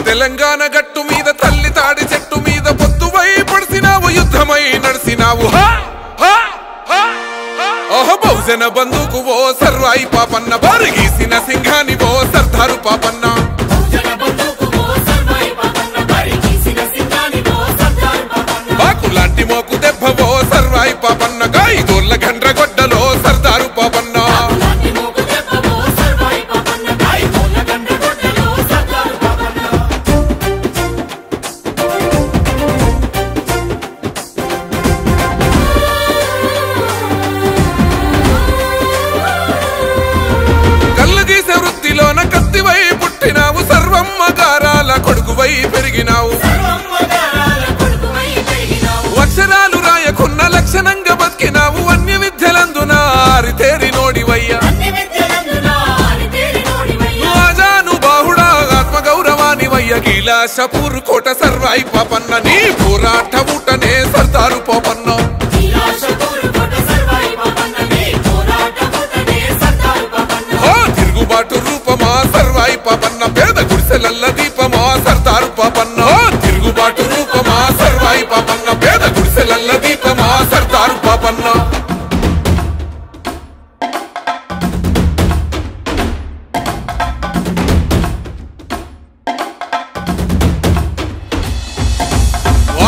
తెలంగాణ గట్టు మీద తల్లి తాడి చెట్టు మీద పొత్తువై పొడిసినావు యుద్ధమై నడిసినావు ఓహో బహుజన బంధుకు ఓ సర్వాయి పాపన్న బారిగీసిన సింహాని ఓ సర్దారు పాపన్న బాకులాంటి మోకు దెబ్బ ఓ సర్వాయి పాపన్న గాయిదోళ్ళ గండ్రగొడ్డలో సర్దారు పాపన్న కత్తివై పుట్టినావు సర్వమ్మ గారాల కొడుకువై పెరిగినావు అక్షరాలు రాయకున్న లక్షణంగా బతికినావు అన్య విద్యలందున ఆరితేరి నోడివయ్యా ఆజాను బాహుడా ఆత్మగౌరవానివయ్య కైలాసపూర్ కోట సర్వాయి పాపన్న నీ పోరాట ఊటనే సర్దారు పాపన్న తిరుగుబాటు రూపమా సర్వాయి పాపన్న పేద గుడిసెలల్ల దీపమా సర్దారు పాపన్న తిరుగుబాటు రూపమా సర్వాయి పాపన్న పేద గుడిసెలల్ల దీపమా సర్దారు పాపన్న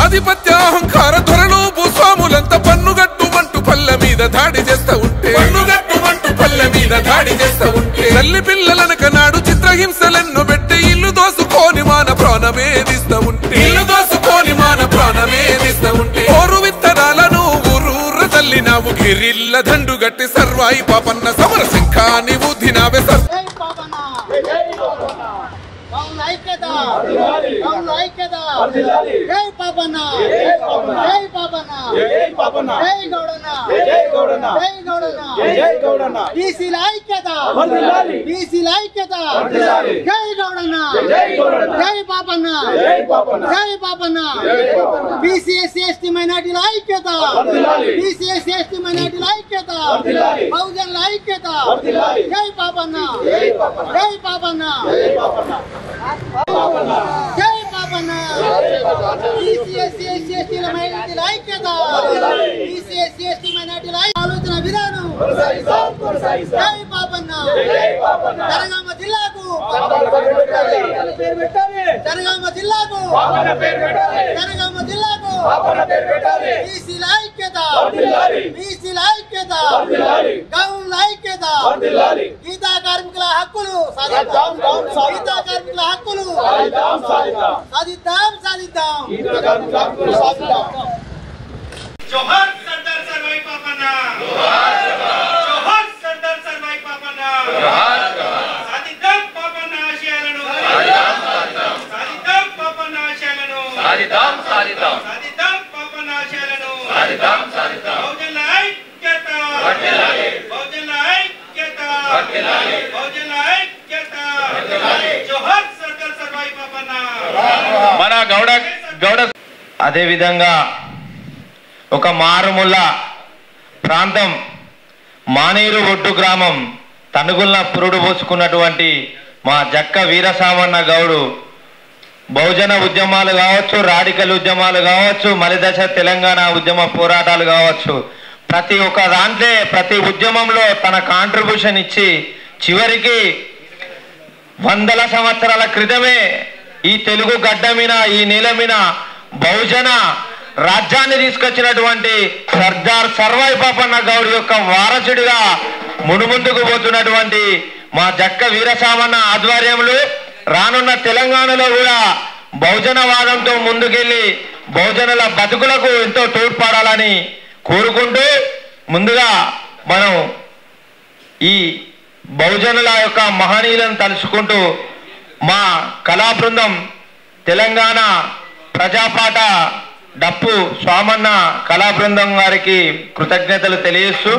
ఆధిపత్య అహంకార ధరలు భూస్వాములంతా పన్నుగట్టుమంటూ పల్లె మీద దాడి చేస్తా ఉంటే పల్లె మీద దాడి చేస్తా ఉంటే తల్లి పిల్లలనక నాడు చిత్రహింసలెన్నో పెట్టి ఇల్లు దోసుకొని మాన ప్రాణమేదిస్తా ఉంటే ఓరు విత్తనాలను ఊరూర తల్లినావు గిరిల్ల దండు గట్టి సర్వాయి పాపన్న సమర శంఖాన్ని ఊదినావే మైనార్టీల ఐక్యత బీసీఎస్సీ ఎస్టీ మైనార్టీల ఐక్యత బహుజనుల ఐక్యత జై పాపన్న జై పాపన్న జై పాపన్న బీసీఎస్సీ ఎస్టీల మైనార్టీల ఐక్యత బీసీఎస్సీ ఎస్టీ మైనార్టీల ఆలోచన విధానం జై పాపన్న జనగామ జిల్లాకు జనగామ జిల్లాకు బీసీల ఐక్యత గౌన్ల ఐక్యత గీతా కార్మికుల హక్కులు సాధిద్దాం జోహార్ సర్దార్ సర్వాయి పాపన్న జోహార్ సర్దార్ సర్వాయి పాపన్న సాధిద్దాం పాపన్న ఆశయాలను సాధిద్దాం పాపన్న ఆశయాలను సాధిద్దాం పాపన్న ఆశయాలను బహుజనుల ఐక్యత బహుజనుల ఐక్యత జోహార్ సర్దార్ సర్వాయి పాపన్న మన గౌడ అదే విధంగా ఒక మారుమూల ప్రాంతం మానేరు ఒడ్డు గ్రామం తనుగుల పురుడు పోసుకున్నటువంటి మా జక్క వీరసామన్న గౌడు బహుజన ఉద్యమాలు కావచ్చు, రాడికల్ ఉద్యమాలు కావచ్చు, మలిదశ తెలంగాణ ఉద్యమ పోరాటాలు కావచ్చు, ప్రతి ఒక్క దాంట్లో ప్రతి ఉద్యమంలో తన కాంట్రిబ్యూషన్ ఇచ్చి చివరికి వందల సంవత్సరాల క్రితమే ఈ తెలుగు గడ్డ మీద ఈ నేల మీద బహుజన రాజ్యాన్ని తీసుకొచ్చినటువంటి సర్దార్ సర్వాయి పాపన్న గౌడ్ యొక్క వారసుడిగా మునుముందుకు పోతున్నటువంటి మా జక్క వీరసామన్న ఆధ్వర్యంలో రానున్న తెలంగాణలో కూడా బహుజనవాదంతో ముందుకెళ్లి బహుజనుల బతుకులకు ఎంతో తోడ్పడాలని కోరుకుంటూ ముందుగా మనం ఈ బహుజనుల యొక్క మహనీయులను తలుచుకుంటూ మా కళా బృందం తెలంగాణ ప్రజాపాట డప్పు స్వామన్న కళా బృందం వారికి కృతజ్ఞతలు తెలియజేస్తూ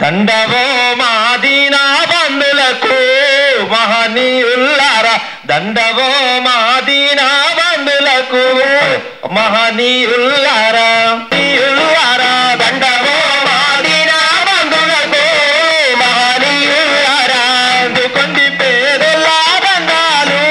దండవో మాదీనా బంధులకు మహనీయుల్లారా దండవో మాదీనా బంధులకు మహనీయుల్లారా దండవో మాదీనా బంధులకు మహనీయుల్లారా అందుకొండి పేదల దండాలు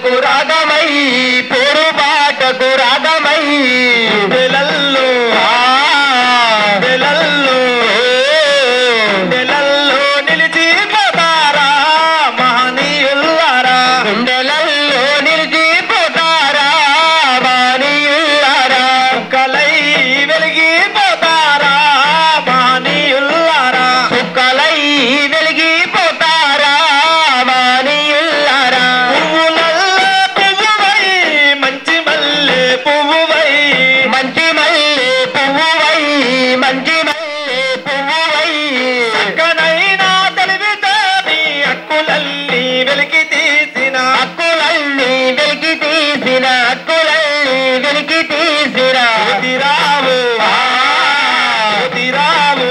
పాటకు రాగమై పోరు పాటకు రాగమై నెలల్లో నెలల్లో నెలల్లో నిలిచిపోతారా మహనీయులారా నెలల్లో నిలిచిపోతారా మహనీయులారా కలై వెలిగిపోతారా మహనీయులారా కలై వెలిగిపోతారా మహనీయులారా పువ్వులల్లో పువ్వువై మంచి మల్లె పువ్వువై మంచి మల్లె పువ్వువై మంచి మల్లె పువ్వువై చక్కనైనా తెలివితో నీ హక్కులన్నీ వెలికి తీసిన హక్కులన్నీ వెలికి తీసిన హక్కులన్నీ వెలికి తీసిన జ్యోతిరావు జ్యోతిరావు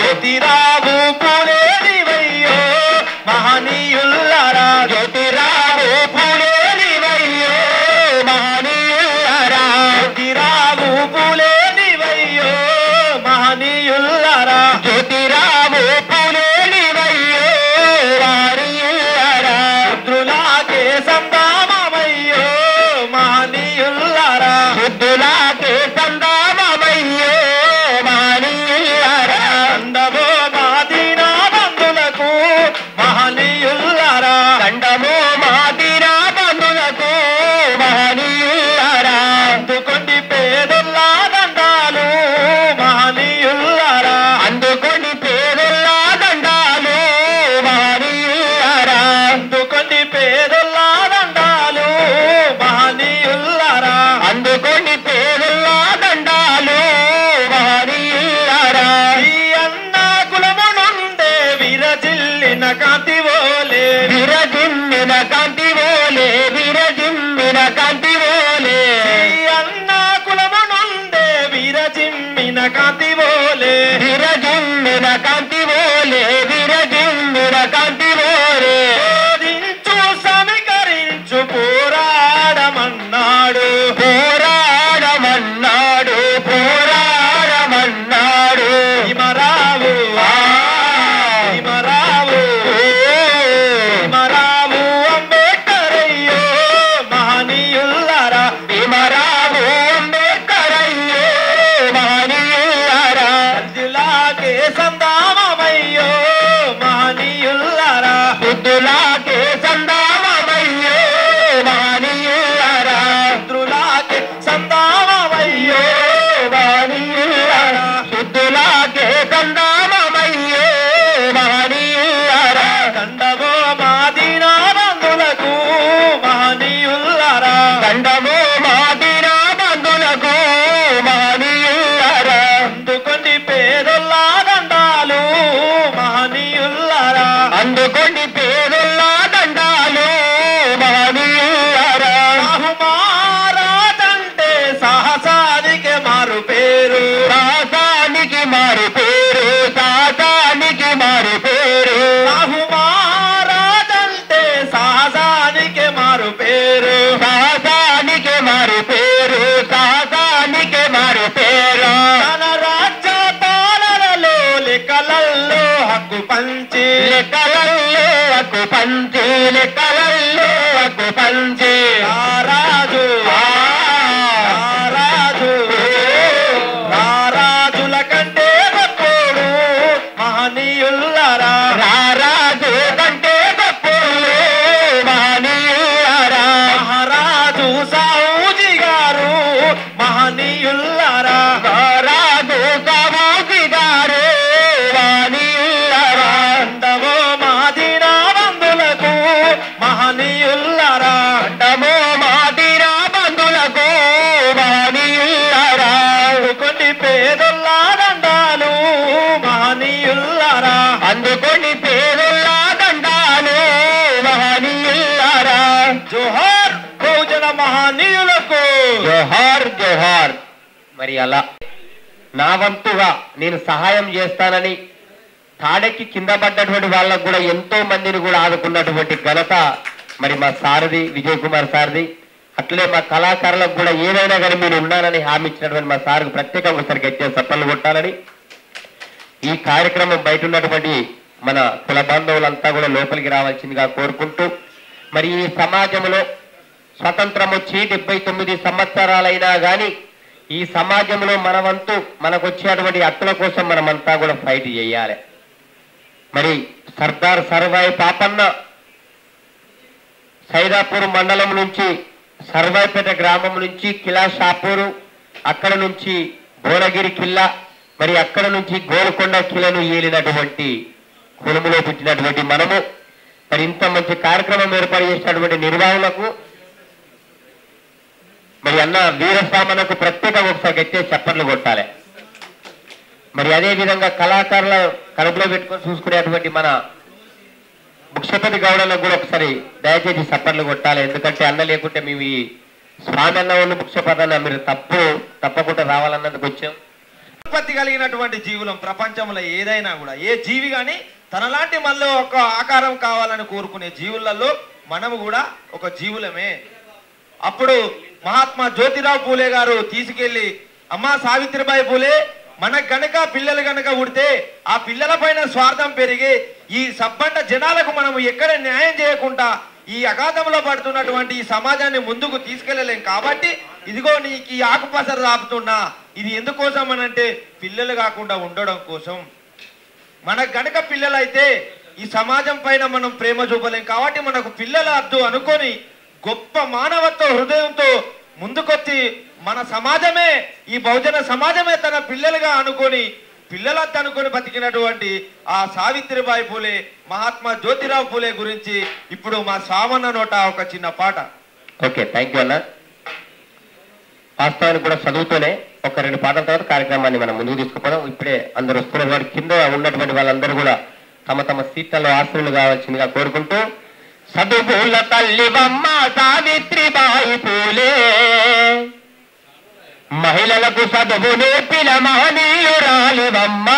జ్యోతిరావు పూలేనివయ్యో మహనీయులారా జ్యోతిరావు పూలేనివయ్యో మహనీయులారా జ్యోతిరావు పూలేనివయ్యో మహనీయులారా జ్యోతిరావు పూలేనివయ్యో మహనీయులారా రుద్రులాకే సందామయ్యో మహనీయులారా రుద్రులాకే సందామయ్యో మహనీయులారా దండమో మాదినా బంధులకు మహనీయులారా దండమో మాదినా బంధులకు మహనీయులారా అందుకోండి పేదల్లా దండాలు మహనీయులారా అందుకోండి పేదల్లా దండాలు మహనీయులారా అందుకోండి పేదల్లా దండాలు మహనీయులారా అందుకోండి పేదల్లా దండాలు మహనీయులారా ఈ అన్న కులము నుండే విరజిల్లిన కాంతి ఓలే విరజిమ్మిన కాంతి ఓలే విరజిమ్మిన కాంతి ఓలే ఈ అన్న కులము నుండే విరజిమ్మిన కాంతి ఓలే విరజిమ్మిన కాంతి ఓలే విరజిమ్మిన కాంతి ఓలే బోధించు సమీకరించు పోరాడమన్నాడు పోరాడమన్నాడు పోరాడమన్నాడు భీమరావు భీమరావు భీమరావు అంబేద్కర్ అయ్యో మహనీయులారా భీమరావు అంబేద్కర్ అయ్యో మహనీయులారా జిల్లాకే సందామయ్యో మహనీయులారా బుద్ధులాకే సందామయ్యో మహనీయులారా రుద్రులాకే సందామయ్యో మహనీయులారా శుద్ధులాకే సందామయ్యో మహనీయులారా దండమో మాదినా బంధులకు మహనీయులారా దండమో మాదినా బంధులకు మహనీయులారా అందుకోండి పేదల్లా దండాలు మహనీయులారా అందుకోండి పేదల్లా దండాలు మహనీయులారా మహారాజంటే సాహసానికి మారు పేరు సాహసానికి మారు పేరు సాహసానికి మారు పేరు మహారాజంటే సాహసానికి మారు పేరు సాహసానికి మారు పేరు సాహసానికి మారు పేరు తన రాజ్య పాలనలో లెక్కలల్లో హక్కు పంచి లెక్కలల్లో హక్కు పంచి లెక్కలల్లో హక్కు పంచి రారాజు రారాజు రారాజుల కంటే గొప్పోడు మహనీయులారా రారాజు కంటే గొప్పోడు మహనీయులారా మహారాజు సాహూజీ గారు మహనీయులారా రారాజు సాహూజీ గారు మహనీయులారా దండమో మాదినా బంధులకు మహనీయులారా దండమో మాదినా బంధులకు మహనీయులారా అందుకోండి పేదల్లా దండాలు మహనీయులారా అందుకోండి పేదల్లా దండాలు మహనీయులారా జోహార్ బహుజన మహనీయులకు జోహార్ జోహార్. మరి అలా నా వంతుగా నేను సహాయం చేస్తానని తాడెక్కి కింద పడ్డటువంటి వాళ్ళకు కూడా ఎంతో మందిని కూడా ఆదుకున్నటువంటి ఘనత మరి మా సారథి విజయ్ కుమార్ సారథి. అట్లే మా కళాకారులకు కూడా ఏదైనా కానీ మీరు ఉన్నానని హామీ ఇచ్చినటువంటి మా సార్కు ప్రత్యేకంగా ఒకసారి గట్టిగా చప్పట్లు కొట్టాలని, ఈ కార్యక్రమం బయట ఉన్నటువంటి మన కుల బాంధవులంతా కూడా లోపలికి రావాల్సిందిగా కోరుకుంటూ, మరి ఈ సమాజంలో స్వతంత్రం వచ్చి 79 సంవత్సరాలైనా కానీ ఈ సమాజంలో మన వంతు మనకు వచ్చేటువంటి హక్కుల కోసం మనమంతా కూడా ఫైట్ చేయాలి. మరి సర్దార్ సర్వాయి పాపన్న సైదాపూర్ మండలం నుంచి సర్వాయిపేట గ్రామం నుంచి కిలా షాపూరు, అక్కడ నుంచి భువనగిరి కిల్లా, మరి అక్కడ నుంచి గోల్కొండ కిలను ఏలినటువంటి కులములో పుట్టినటువంటి మనము మరి ఇంత మంచి కార్యక్రమం ఏర్పాటు చేసినటువంటి నిర్వాహకులకు మరి అన్న వీరస్వామనకు ప్రత్యేకంగా ఒకసారి గట్టే చప్పట్లు కొట్టాలి. మరి అదే విధంగా కళాకారుల కడుపులో పెట్టుకొని చూసుకునేటువంటి మన ముఖ్యపతి గౌడలకు కూడా ఒకసారి దయచేసి చప్పట్లు కొట్టాలి. ఎందుకంటే అన్న లేకుంటే మేము ఈ స్వామి అన్న ఉన్న ముఖ్యపదన్న మీరు తప్పకుండా రావాలన్నందుకు వచ్చాం. ఉత్పత్తి కలిగినటువంటి జీవులం ప్రపంచంలో ఏదైనా కూడా ఏ జీవి కానీ తనలాంటి మళ్ళీ ఒక ఆకారం కావాలని కోరుకునే జీవులలో మనము కూడా ఒక జీవులమే. అప్పుడు మహాత్మా జ్యోతిరావు పూలే గారు తీసుకెళ్లి అమ్మా సావిత్రిబాయి పూలే మనకు గనక పిల్లలు గనక ఉడితే ఆ పిల్లల పైన స్వార్థం పెరిగి ఈ సబ్బండ జనాలకు మనము ఎక్కడ న్యాయం చేయకుండా ఈ అగాధంలో పడుతున్నటువంటి ఈ సమాజాన్ని ముందుకు తీసుకెళ్లలేం కాబట్టి ఇదిగో నీకు ఈ ఆకుపసర రాపుతున్నా. ఇది ఎందుకోసం అనంటే పిల్లలు కాకుండా ఉండడం కోసం. మనకు గనక పిల్లలైతే ఈ సమాజం పైన మనం ప్రేమ చూపలేం కాబట్టి మనకు పిల్లల అద్దు అనుకొని గొప్ప మానవత్వ హృదయంతో ముందుకొచ్చి మన సమాజమే ఈ బహుజన సమాజమే తన పిల్లలుగా అనుకొని పిల్లలద్దు అనుకొని బతికినటువంటి ఆ సావిత్రిబాయి పూలే మహాత్మా జ్యోతిరావు పూలే గురించి ఇప్పుడు మా స్వామన్న నోట ఒక చిన్న పాట. ఓకే, థ్యాంక్ యూ అన్న. వాస్తవానికి కూడా చదువుతూనే ఒక 2 పాటల తర్వాత కార్యక్రమాన్ని మనం ముందుకు తీసుకుపోదాం. ఇప్పుడే అందరూ వస్తున్న వారి కింద ఉన్నటువంటి వాళ్ళందరూ కూడా తమ తమ సీట్లలో ఆశ్రయులు కావాల్సిందిగా కోరుకుంటూ చదువుల తల్లివమ్మ సావిత్రిబాయి పూలే మహిళలకు చదువు నేర్పిన మహనీయురాలివమ్మ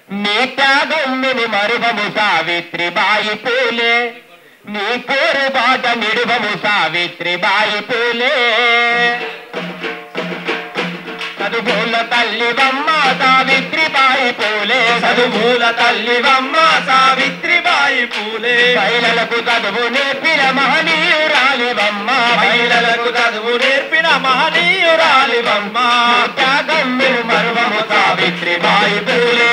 నీ త్యాగం మరువము సావిత్రిబాయి పూలే నీ పేరు బాట నిడువము సావిత్రిబాయి పూలే చదువుల తల్లివమ్మ సావిత్రిబాయి పూలే చదువుల తల్లివమ్మ సావిత్రిబాయి పూలే మహిళలకు చదువు నేర్పిన మహనీయురాలివమ్మ మహిళలకు చదువు నేర్పిన మహనీయురాలివమ్మ త్యాగం మరువము సావిత్రిబాయి పూలే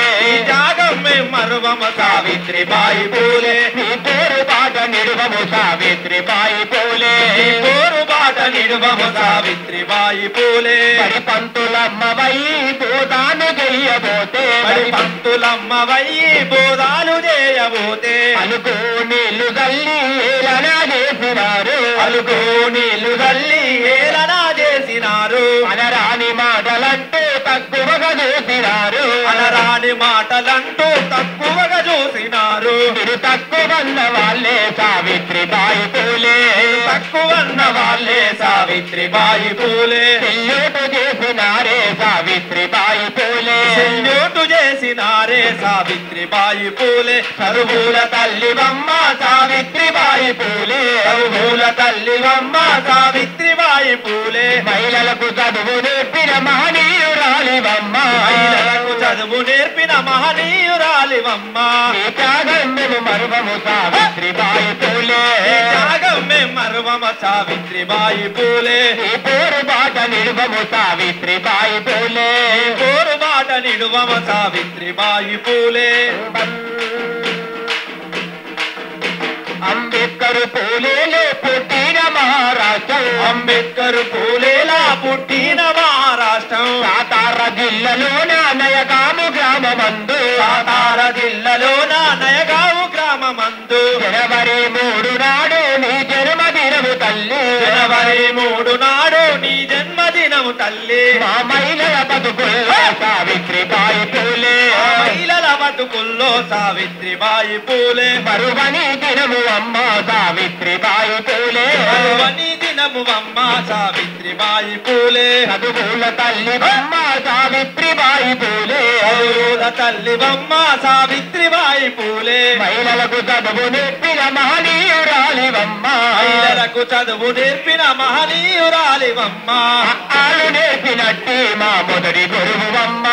త్యాగం మరువము సావిత్రిబాయి పూలే నీ పేరు బాట నిడువము సావిత్రిబాయి పూలే పోరు బాట నిడువము సావిత్రిబాయి పూలే మరి పంతులమ్మవయ్యి బోధాను చెయ్యబోతే మరి పంతులమ్మవయ్యి బోధాలు చేయబోతే అలుకో నీళ్లు తల్లి ఏలనా చేసినారు అలుగో నీళ్లు తల్లి ఏలనా చేసినారు అనరాని మాటలంటూ తక్కువగా చూసినారు అనరాని మాటలంటూ తక్కువగా చూసినారు మీరు తక్కువన్న వాళ్ళే సావిత్రిబాయి పూలే తక్కువన్న వాళ్ళే సావిత్రిబాయి పూలే చెల్లోటు చేసినారే సావిత్రిబాయి పూలే సెల్యూటు చేసినారే సావిత్రిబాయి పూలే చదువుల తల్లివమ్మ సావిత్రిబాయి పూలే చదువుల తల్లివమ్మ సావిత్రిబాయి పూలే మహిళలకు చదువు నేర్పిన మహనీయురాలివమ్మ మహిళలకు చదువు నేర్పిన మహనీయురాలివమ్మ నీ త్యాగం మేము మరువము సావిత్రిబాయి పూలే ఈ త్యాగం మేము మరువమ సావిత్రిబాయి పూలే నీ పేరు బాట నిలువము సావిత్రిబాయి పూలే పోరు బాట నిడువమ సావిత్రిబాయి పూలే అంబేద్కర్ పూలేలో పుట్టిన మహారాష్ట్రం అంబేద్కర్ పూలేలా పుట్టిన మహారాష్ట్రం సాతార జిల్లాలోన నయగాము గ్రామమందు సాతార జిల్లాలోన నయగావు గ్రామమందు జనవరి 3 నాడు నీ జన్మదినము తల్లి జనవరి 3 నాడు నీ జన్మదినము తల్లి మా మహిళల బతుకుల్లో సావిత్రిబాయి పూలే ఆ మహిళల బతుకుల్లో సావిత్రిబాయి పూలే మరువని దినము అమ్మ సావిత్రిబాయి పూలే మరువని దినము అమ్మ సావిత్రిబాయి పూలే చదువుల తల్లివమ్మ సావిత్రిబాయి పూలే చదువుల తల్లివమ్మ సావిత్రిబాయి పూలే మహిళలకు చదువు నేర్పిన మహనీయురాలివమ్మ మహిళలకు చదువు నేర్పిన మహనీయురాలివమ్మ ఆలు ఆలు నేర్పినట్టి మా మొదటి గురువమ్మ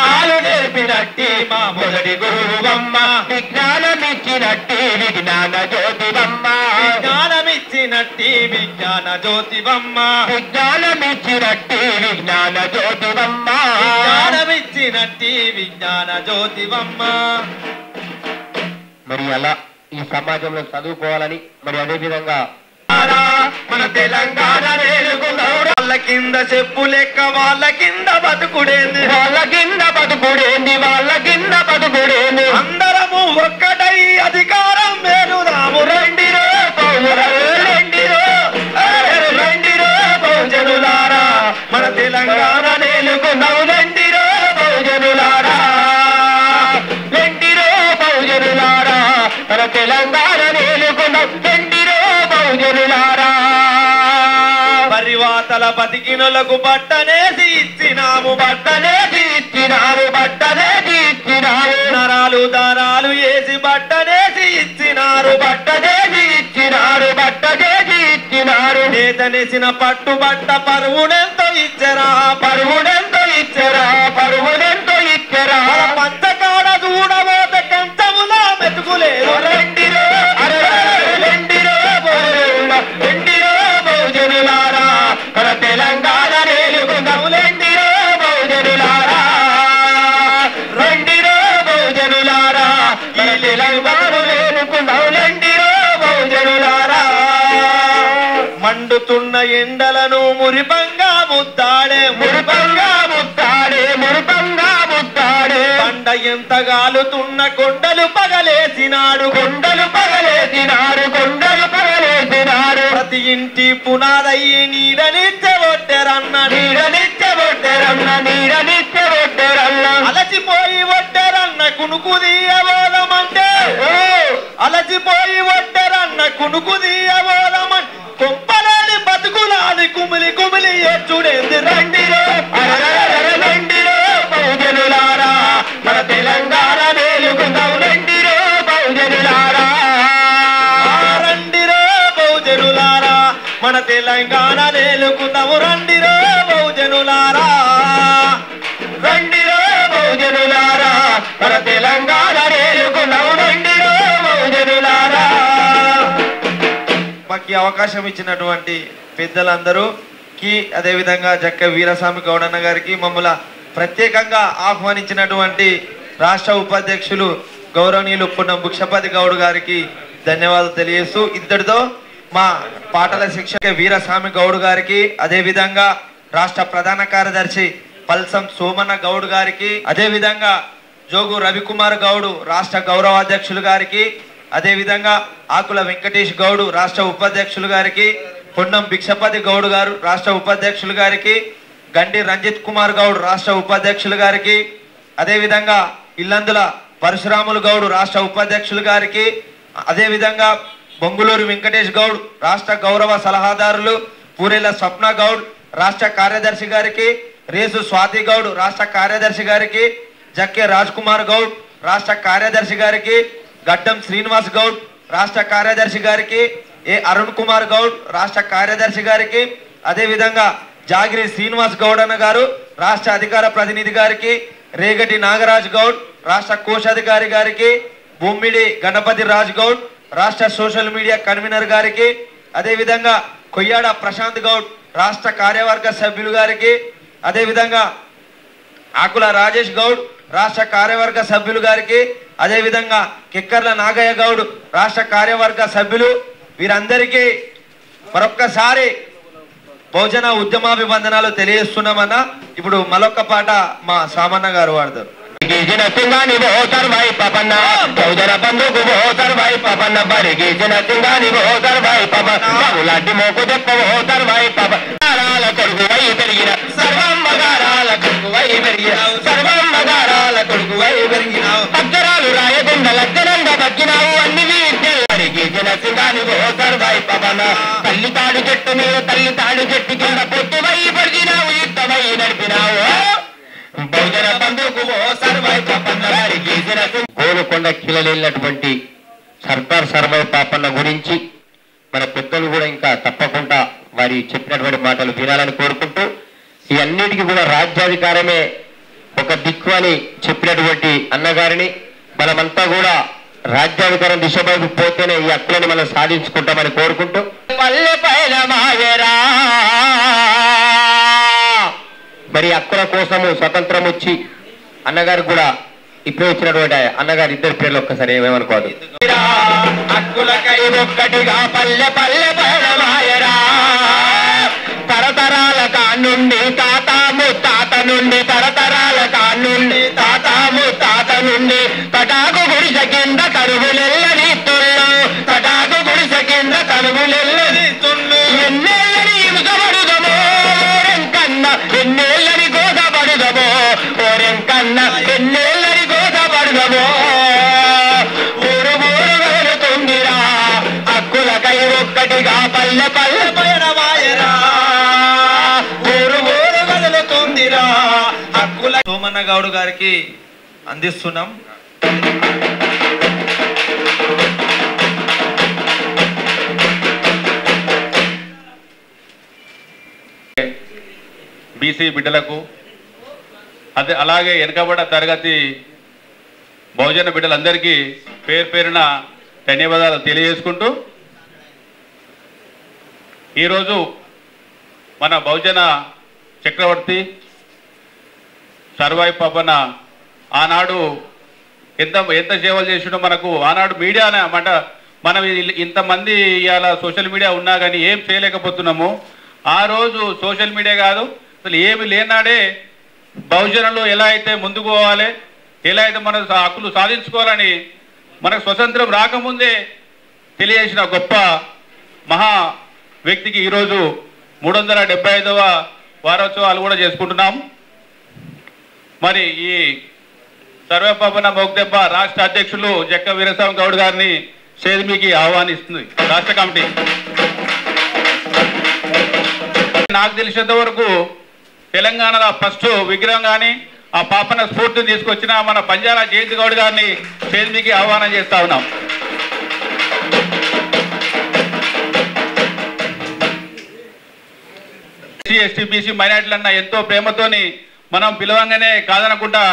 ఆలు నేర్పినట్టి మా మొదటి గురువమ్మ విజ్ఞానమిచ్చినట్టి విజ్ఞాన జ్యోతివమ్మ విజ్ఞానమిచ్చినట్టి విజ్ఞాన జ్యోతివమ్మ విజ్ఞానమిచ్చినట్టి విజ్ఞాన జ్యోతివమ్మ విజ్ఞానమిచ్చినట్టి విజ్ఞాన జ్యోతివమ్మ. మరి అలా ఈ సమాజంలో చదువుకోవాలని మరి అదే విధంగా మన తెలంగాణ వాళ్ళ కింద చెప్పు లెక్క వాళ్ళ కింద బతుకుడేంది వాళ్ళ కింద బతుకుడేంది వాళ్ళ కింద బతుకుడేంది అందరము ఒక్కటై అధికారం మేలుదాము రెండిరో రెండిరో రెండిరో బహుజనులారా మన తెలంగాణ నేలుకున్నావు రెండిరో బహుజనులారా రెండిరో బహుజనులారా మన తెలంగాణ నేలుకున్నావు రెండిరో బహుజనులారా పరివాతల బతికినులకు బట్టనేసి ఇచ్చినాము బట్టనేసి ఇచ్చినాము బట్టనేసి ఇచ్చినాము నరాలు దారాలు వేసి బట్టనేసి ఇచ్చినారు బట్టనేసి ఇచ్చినారు బట్టనేసి ఇచ్చినారు నేతనేసిన పట్టు బట్ట పరువునెంతో ఇచ్చరా పరువునెంతో ఇచ్చరా పరువునెంతో ఇచ్చరా పంచకాడ చూడబోతే కంచములా మెతుకులేదు రెండిరో రెండిరో రెండిరో బహుజనులారా మన తెలంగాణ నేలుకున్నాము రెండిరో బహుజనులారా రెండిరో బహుజనులారా మన తెలంగాణ నేలుకున్నాము రెండిరో బహుజనులారా మండుతున్న ఎండలను మురిపంగా ముద్దాడే మురిపంగా ముద్దాడే మురిపంగా ముద్దాడే బండ ఎంత గాలుతున్న కొండలు పగలేసినాడు కొండలు పగలేసినాడు కొండలు పగలేసినాడు ప్రతి ఇంటి పునాదయ్యి నీడనిచ్చబొట్టెరన్న నీడనిచ్చబొట్టెరన్న నీడనిచ్చబొట్టెరన్న అలసిపోయి ఒట్టెరన్న కునుకు తీయబోదమంటే అలసిపోయి ఒట్టెరన్న కునుకు తీయబోదమంటే కొంపలేని బతుకులాని కుమిలి కుమిలి ఏడ్చుడేంది రెండిరో రెండిరో బహుజనులారా మన తెలంగాణ నేలుకుందాం రెండిరో బహుజనులారా రెండిరో బహుజనులారా మన తెలంగాణ నేలుకుందాము రెండిరో బహుజనులారా రెండిరో బహుజనులారా మన తెలంగాణ నేలుకుందాము రెండిరో బహుజనులారా. మాకు అవకాశం ఇచ్చినటువంటి పెద్దలందరూకి అదేవిధంగా జక్క వీరస్వామి గౌడన్న గారికి మమ్మల్ని ప్రత్యేకంగా ఆహ్వానించినటువంటి రాష్ట్ర ఉపాధ్యక్షులు గౌరవనీయులు పున్నం భుక్షపతి గౌడ్ గారికి ధన్యవాదాలు తెలియజేస్తూ ఇంతటితో మా పాటల శిక్షక వీరస్వామి గౌడ్ గారికి అదేవిధంగా రాష్ట్ర ప్రధాన కార్యదర్శి పల్సం సోమన్న గౌడ్ గారికి అదేవిధంగా జోగు రవికుమార్ గౌడ్ రాష్ట్ర గౌరవాధ్యక్షులు గారికి అదేవిధంగా ఆకుల వెంకటేష్ గౌడ్ రాష్ట్ర ఉపాధ్యక్షులు గారికి పున్నం భిక్షపతి గౌడ్ గారు రాష్ట్ర ఉపాధ్యక్షులు గారికి గండి రంజిత్ కుమార్ గౌడ్ రాష్ట్ర ఉపాధ్యక్షులు గారికి అదేవిధంగా ఇల్లందుల పరశురాములు గౌడ్ రాష్ట్ర ఉపాధ్యక్షులు గారికి అదేవిధంగా బొంగులూరు వెంకటేష్ గౌడ్ రాష్ట్ర గౌరవ సలహాదారులు పూరేల స్వప్న గౌడ్ రాష్ట్ర కార్యదర్శి గారికి రేసు స్వాతి గౌడ్ రాష్ట్ర కార్యదర్శి గారికి జక్కే రాజ్ కుమార్ గౌడ్ రాష్ట్ర కార్యదర్శి గారికి గడ్డం శ్రీనివాస్ గౌడ్ రాష్ట్ర కార్యదర్శి గారికి ఏ అరుణ్ కుమార్ గౌడ్ రాష్ట్ర కార్యదర్శి గారికి అదేవిధంగా జాగిరి శ్రీనివాస్ గౌడ్ అన్న గారు రాష్ట్ర అధికార ప్రతినిధి గారికి రేగటి నాగరాజ్ గౌడ్ రాష్ట్ర కోశాధికారి గారికి బొమ్మిడి గణపతి రాజ్ గౌడ్ రాష్ట్ర సోషల్ మీడియా కన్వీనర్ గారికి అదేవిధంగా కొయ్యాడ ప్రశాంత్ గౌడ్ రాష్ట్ర కార్యవర్గ సభ్యులు గారికి అదేవిధంగా ఆకుల రాజేష్ గౌడ్ రాష్ట్ర కార్యవర్గ సభ్యులు గారికి అదేవిధంగా కిక్కర్ల నాగయ్య గౌడ్ రాష్ట్ర కార్యవర్గ సభ్యులు వీరందరికీ మరొక్కసారి బహుజన ఉద్యమాభివందనాలు తెలియజేస్తున్నామన్నా. ఇప్పుడు మరొక్క పాట మా సామన్న గారు వాడతారు. సింగాని బోతర్ భాయ్ పపన్న బహుజన బంధుకు బోతర్ భాయ్ పపన్న బరిగిసిన సింగాని బోతర్ భాయ్ పపన్న లాంటి మోకు దెప్ప బోతర్ భాయ్ పపన్న కొడుకు వై పెరిగిన సర్వం మగారాల కొడుకు వై పెరిగిన సర్వం మగారాల కొడుకు వై పెరిగినావు అక్షరాలు రాయకుండా లక్షణంగా బతికినావు అన్ని వీరిగిసిన సింగాని బోతర్ భాయ్ పపన్న తల్లి తాడు చెట్టు మీద తల్లి తాడు చెట్టు కింద పొట్టు వై పెరిగినావు యుద్ధమై నడిపినావు బహుజన బంధుకు గోలుకొండ కిలలేనటువంటి సర్దార్ సర్వాయి పాపన్న గురించి మన పెద్దలు కూడా ఇంకా తప్పకుండా వారి చెప్పినటువంటి మాటలు వినాలని కోరుకుంటూ ఈ అన్నిటికీ కూడా రాజ్యాధికారమే ఒక దిక్కు అని చెప్పినటువంటి అన్నగారిని మనమంతా కూడా రాజ్యాధికారం దిశపైపు పోతేనే ఈ హక్కులను మనం సాధించుకుంటామని కోరుకుంటూ పల్లె పైన మావేరా మరి హక్కుల కోసము స్వతంత్రం వచ్చి అన్నగారు కూడా ఇప్పుడు వచ్చినటువంటి అన్నగారు ఇద్దరు పేర్లు ఒక్కసారి ఏమేమనుకోదు. హక్కులకై ఒక్కటిగా పల్లె పల్లె పైన మాయరా తరతరాల కానుండి తాత ముత్తాత నుండి తరతరాల కానుండి తాత ముత్తాత నుండి తటాకు గుడిస కింద కరువులెల్లని తుళ్ళు తటాకు గుడిస కింద కరువులెల్లని తుళ్ళు ఎన్నేళ్ళని హింసపడుదమో ఓరెంకన్న ఎన్నేళ్ళని గోసపడుదమో ఓరెంకన్న ఎన్నేళ్ళని గోసపడుదమో ఊరు ఊరు వెళుతుందిరా హక్కులకై ఒక్కటిగా పల్లె పల్లె పైన మాయరా ఊరు ఊరు వెళుతుందిరా హక్కుల సోమన్న గౌడ్ గారికి అందిస్తున్నాం. బీసీ బిడ్డలకు అదే అలాగే వెనుకబడ్డ తరగతి బహుజన బిడ్డలందరికీ పేరు పేరున ధన్యవాదాలు తెలియజేసుకుంటూ ఈరోజు మన బహుజన చక్రవర్తి సర్వాయి పాపన్న ఆనాడు ఎంత ఎంత సేవలు చేసినో మనకు ఆనాడు మీడియా అన్నమాట. మనం ఇంతమంది ఇవాళ సోషల్ మీడియా ఉన్నా కానీ ఏం చేయలేకపోతున్నాము. ఆ రోజు సోషల్ మీడియా కాదు అసలు ఏమి లేనాడే బహుజనులు ఎలా అయితే ముందుకు పోవాలి, ఎలా అయితే మన హక్కులు సాధించుకోవాలని మనకు స్వతంత్రం రాకముందే తెలియజేసిన గొప్ప మహా వ్యక్తికి ఈరోజు 375వ వారోత్సవాలు కూడా చేసుకుంటున్నాం. మరి ఈ సర్వపాపన మోగ్దెబ్బ రాష్ట్ర అధ్యక్షులు జక్క వీరస్వామి గౌడ్ గారిని సేద్మికి ఆహ్వానిస్తుంది రాష్ట్ర కమిటీ. నాకు తెలిసినంత వరకు తెలంగాణలో ఫస్ట్ విగ్రహం కానీ ఆ పాపన స్ఫూర్తిని తీసుకొచ్చిన మన పంజాల జయంతి గౌడ్ గారిని సేద్మికి ఆహ్వానం చేస్తా ఉన్నాం. ఎస్టీ బీసీ మైనార్టీలన్న ఎంతో ప్రేమతోని మనం పిలవంగానే కాదనకుండా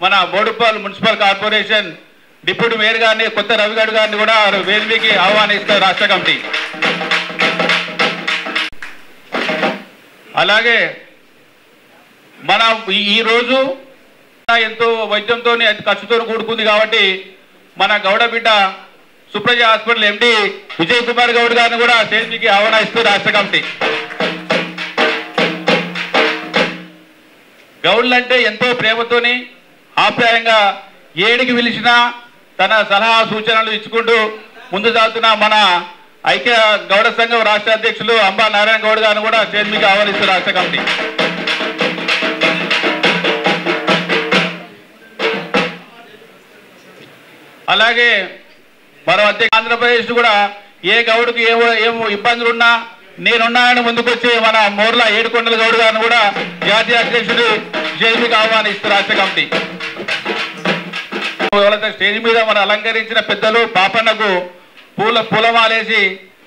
మన Boduppal municipal corporation deputy mayor గారిని కొత్త రవిగౌడ్ గారిని కూడా వేదికకి ఆహ్వానిస్తారు రాష్ట్ర కమిటీ. అలాగే మన ఈ రోజు ఎంతో వైద్యంతో ఖర్చుతో కూడుకుంది కాబట్టి మన గౌడ బిడ్డ సుప్రజ హాస్పిటల్ ఎండి విజయ్ కుమార్ గౌడ్ గారిని కూడా స్టేజ్కి ఆహ్వానిస్తూ రాష్ట్ర కమిటీ. గౌడ్లంటే ఎంతో ప్రేమతోని ఆప్యాయంగా ఏడికి పిలిచినా తన సలహా సూచనలు ఇచ్చుకుంటూ ముందు సాగుతున్న మన ఐక్య గౌడ సంఘం రాష్ట్ర అధ్యక్షులు అంబా నారాయణ గౌడ్ గారిని కూడా స్టేజ్కి ఆహ్వానిస్తూ రాష్ట్ర కమిటీ. అలాగే మరో అధ్యక్ష ఆంధ్రప్రదేశ్ కూడా ఏ గౌడుకి ఏమో ఇబ్బందులు ఉన్నా నేనున్నానని ముందుకొచ్చి మన మోర్ల ఏడుకొండల గౌడ్ గారిని కూడా జాతీయ అధ్యక్షుడు స్టేజ్కి ఆహ్వానిస్తారు రాష్ట్ర కమిటీ. స్టేజ్ మీద మన అలంకరించిన పెద్దలు పాపన్నకు పూలమాలేసి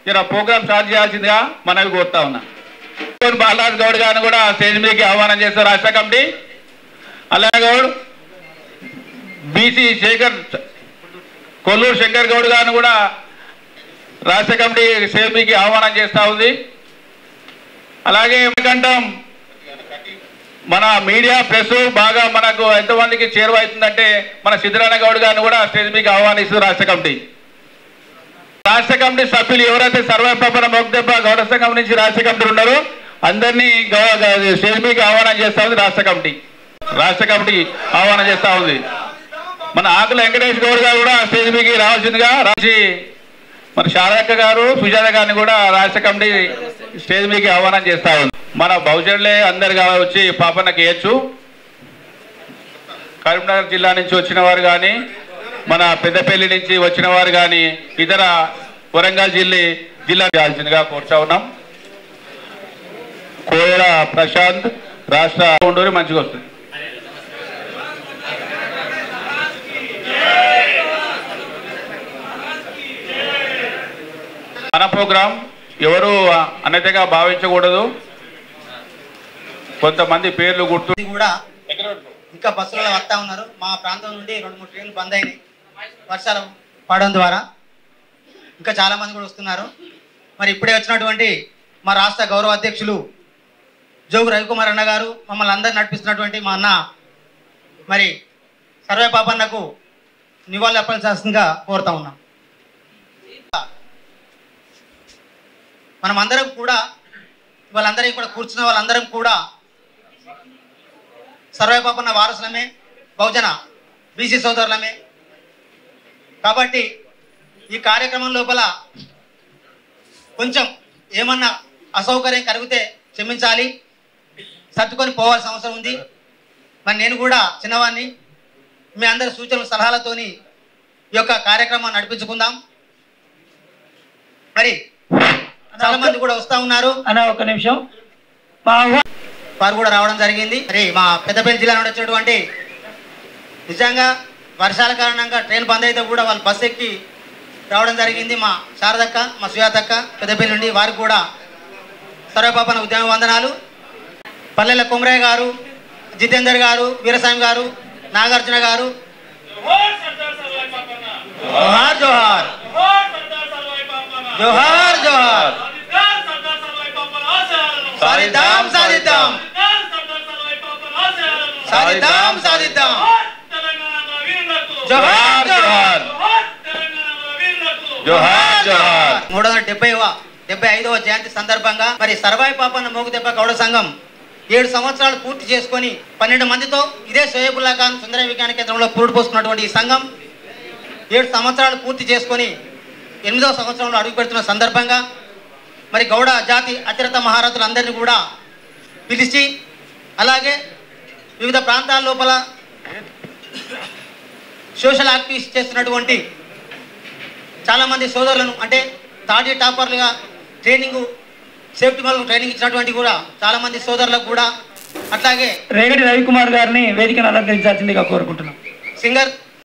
ఇలా ప్రోగ్రామ్ స్టార్ట్ చేయాల్సిందిగా మనవి కోరుతా ఉన్నా. బాలరాజ్ గౌడ్ గారిని కూడా స్టేజ్ మీదకి ఆహ్వానం చేస్తారు రాష్ట్ర కమిటీ. అలాగే గౌడ్ బీసీ శేఖర్ కొల్లూరు శంకర్ గౌడ్ గారిని కూడా రాష్ట్ర కమిటీ స్టేజ్కి ఆహ్వానం చేస్తూ ఉంది. అలాగే కంఠం మన మీడియా ప్రెస్ బాగా మనకు ఎంతమందికి చేరువవుతుందంటే మన సిద్ధరాణ గౌడ్ గారిని కూడా స్టేజ్ మీదకి ఆహ్వానిస్తుంది రాష్ట్ర కమిటీ. రాష్ట్ర కమిటీ సభ్యులు ఎవరైతే సర్వపాపన మోగ్దెబ్బ గౌడ సంఘం నుంచి రాష్ట్ర కమిటీ ఉన్నారో అందరినీ స్టేజ్ మీదకి ఆహ్వానం చేస్తా ఉంది రాష్ట్ర కమిటీ. రాష్ట్ర కమిటీ ఆహ్వానం చేస్తా ఉంది. మన ఆకుల వెంకటేష్ గౌడ్ గారు కూడా స్టేజ్ మీదకి రావాల్సిందిగా రాసి మన శారదక్క గారు సుజాత గారిని కూడా రాష్ట్ర కమిటీ స్టేజ్ మీదకి ఆహ్వానం చేస్తా ఉంది. మన బహుజనులే అందరు వచ్చి పాపన్నకి వేయచ్చు. కరీంనగర్ జిల్లా నుంచి వచ్చిన వారు కానీ మన పెద్దపల్లి నుంచి వచ్చిన వారు కానీ ఇతర వరంగల్ జిల్లా చేయాల్సిందిగా కోరుతా ఉన్నాం. కోయల ప్రశాంత్ రాష్ట్ర ఉండూరి మంచిగా వస్తుంది. మన ప్రోగ్రాం ఎవరు అన్నతగా భావించకూడదు. కొంతమంది పేర్లు గుర్తు కూడా ఇంకా బస్సులలో వస్తూ ఉన్నారు. మా ప్రాంతం నుండి 2-3 ట్రైన్లు బంద్ అయినాయి వర్షాలు పడడం ద్వారా. ఇంకా చాలామంది కూడా వస్తున్నారు. మరి ఇప్పుడే వచ్చినటువంటి మా రాష్ట్ర గౌరవ అధ్యక్షులు జోగు రవికుమార్ అన్న గారు మమ్మల్ని అందరూ నడిపిస్తున్నటువంటి మా అన్న మరి సర్వే పాపన్నకు నివాళులు అర్పించాల్సిందిగా కోరుతా ఉన్నాం. మనమందరం కూడా వాళ్ళందరికీ కూడా కూర్చున్న వాళ్ళందరం కూడా సర్వే పాపన్న వారసులమే, బహుజన బీసీ సోదరులమే. కాబట్టి ఈ కార్యక్రమం లోపల కొంచెం ఏమన్నా అసౌకర్యం కలిగితే క్షమించాలి, సర్దుకొని పోవాల్సిన అవసరం ఉంది. మరి నేను కూడా చిన్నవాడిని, మీ అందరి సూచనలు సలహాలతోని ఈ యొక్క కార్యక్రమాన్ని నడిపించుకుందాం. మరి చాలా మంది కూడా వస్తూ ఉన్నారు అన్న, ఒక్క నిమిషం. వారు కూడా రావడం జరిగింది. మరి మా పెద్దపల్లి జిల్లా నుండి వచ్చినటువంటి నిజంగా వర్షాల కారణంగా ట్రైన్ బంద్ అయితే కూడా వాళ్ళు బస్సు ఎక్కి రావడం జరిగింది. మా శారదక్క, మా సుజాతక్క పెద్దపల్లి నుండి, వారికి కూడా సర్వపాపన ఉద్యమ వందనాలు. పల్లెల కుమరయ్య గారు, జితేందర్ గారు, వీరస్వామి గారు, నాగార్జున గారు, జోహార్ జోహార్ జోహార్ జోహార్. సాధిద్దాం సాధిద్దాం సాధిద్దాం సాధిద్దాం. జోహార్ జోహార్ జోహార్ జోహార్. 375వ జయంతి సందర్భంగా మరి సర్వాయి పాపన్న మోగుదెబ్బ గౌడ సంఘం 7 సంవత్సరాలు పూర్తి చేసుకొని 12 మందితో ఇదే షోయబుల్లా ఖాన్ సుందర విజ్ఞాన కేంద్రంలో పూర్తి పోసుకున్నటువంటి ఈ సంఘం 7 సంవత్సరాలు పూర్తి చేసుకొని 8వ సంవత్సరంలో అడుగు పెడుతున్న సందర్భంగా మరి గౌడ జాతి అతిరత మహారథులందరినీ కూడా పిలిచి, అలాగే వివిధ ప్రాంతాల లోపల సోషల్ యాక్టివిటీస్ చేస్తున్నటువంటి చాలామంది సోదరులను, అంటే తాజీ టాపర్లుగా ట్రైనింగ్, సేఫ్టీ వాళ్ళకు ట్రైనింగ్ ఇచ్చినటువంటి కూడా చాలామంది సోదరులకు కూడా, అట్లాగే రేగడి రవికుమార్ గారిని వేదికను అలంకరించాల్సిందిగా కోరుకుంటున్నాం. సింగర్